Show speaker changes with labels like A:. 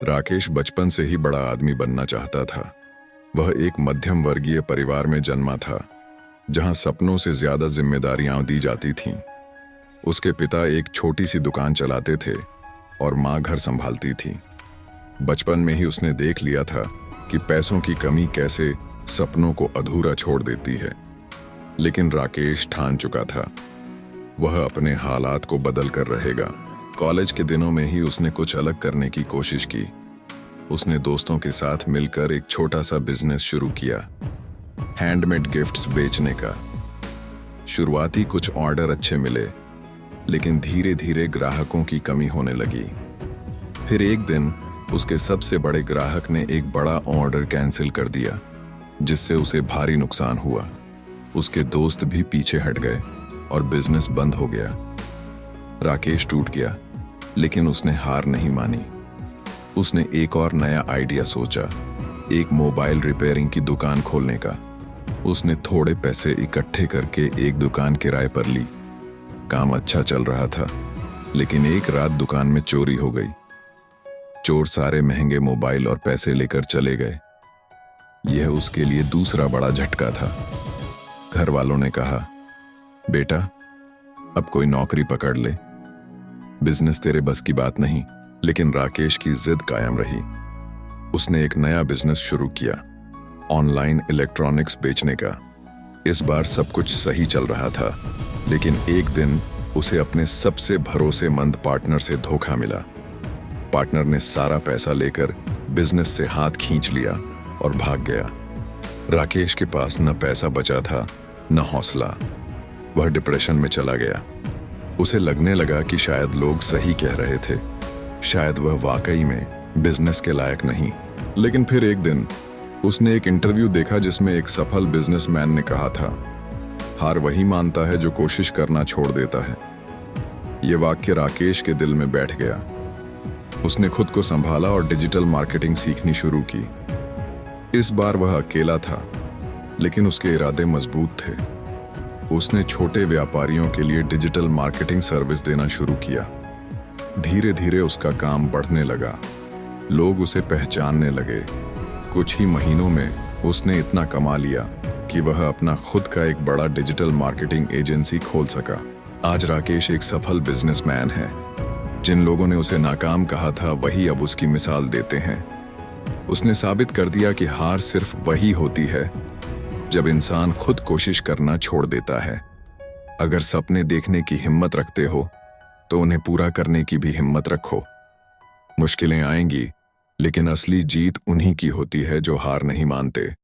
A: राकेश बचपन से ही बड़ा आदमी बनना चाहता था। वह एक मध्यम वर्गीय परिवार में जन्मा था, जहां सपनों से ज्यादा जिम्मेदारियां दी जाती थीं। उसके पिता एक छोटी सी दुकान चलाते थे और माँ घर संभालती थी। बचपन में ही उसने देख लिया था कि पैसों की कमी कैसे सपनों को अधूरा छोड़ देती है। लेकिन राकेश ठान चुका था, वह अपने हालात को बदल कर रहेगा। कॉलेज के दिनों में ही उसने कुछ अलग करने की कोशिश की। उसने दोस्तों के साथ मिलकर एक छोटा सा बिजनेस शुरू किया, हैंडमेड गिफ्ट्स बेचने का। शुरुआती कुछ ऑर्डर अच्छे मिले, लेकिन धीरे धीरे ग्राहकों की कमी होने लगी। फिर एक दिन उसके सबसे बड़े ग्राहक ने एक बड़ा ऑर्डर कैंसिल कर दिया, जिससे उसे भारी नुकसान हुआ। उसके दोस्त भी पीछे हट गए और बिजनेस बंद हो गया। राकेश टूट गया, लेकिन उसने हार नहीं मानी। उसने एक और नया आइडिया सोचा, एक मोबाइल रिपेयरिंग की दुकान खोलने का। उसने थोड़े पैसे इकट्ठे करके एक दुकान किराए पर ली। काम अच्छा चल रहा था, लेकिन एक रात दुकान में चोरी हो गई। चोर सारे महंगे मोबाइल और पैसे लेकर चले गए। यह उसके लिए दूसरा बड़ा झटका था। घर वालों ने कहा, बेटा, अब कोई नौकरी पकड़ ले, बिजनेस तेरे बस की बात नहीं। लेकिन राकेश की जिद कायम रही। उसने एक नया बिजनेस शुरू किया, ऑनलाइन इलेक्ट्रॉनिक्स बेचने का। इस बार सब कुछ सही चल रहा था, लेकिन एक दिन उसे अपने सबसे भरोसेमंद पार्टनर से धोखा मिला। पार्टनर ने सारा पैसा लेकर बिजनेस से हाथ खींच लिया और भाग गया। राकेश के पास न पैसा बचा था, न हौसला। वह डिप्रेशन में चला गया। उसे लगने लगा कि शायद लोग सही कह रहे थे, शायद वह वाकई में बिजनेस के लायक नहीं। लेकिन फिर एक दिन उसने एक इंटरव्यू देखा जिसमें एक सफल बिजनेसमैन ने कहा था, हार वही मानता है जो कोशिश करना छोड़ देता है। यह वाक्य राकेश के दिल में बैठ गया। उसने खुद को संभाला और डिजिटल मार्केटिंग सीखनी शुरू की। इस बार वह अकेला था, लेकिन उसके इरादे मजबूत थे। उसने छोटे व्यापारियों के लिए डिजिटल मार्केटिंग सर्विस देना शुरू किया। धीरे धीरे उसका काम बढ़ने लगा, लोग उसे पहचानने लगे। कुछ ही महीनों में उसने इतना कमा लिया कि वह अपना खुद का एक बड़ा डिजिटल मार्केटिंग एजेंसी खोल सका। आज राकेश एक सफल बिजनेसमैन है। जिन लोगों ने उसे नाकाम कहा था, वही अब उसकी मिसाल देते हैं। उसने साबित कर दिया कि हार सिर्फ वही होती है जब इंसान खुद कोशिश करना छोड़ देता है। अगर सपने देखने की हिम्मत रखते हो, तो उन्हें पूरा करने की भी हिम्मत रखो। मुश्किलें आएंगी, लेकिन असली जीत उन्हीं की होती है जो हार नहीं मानते।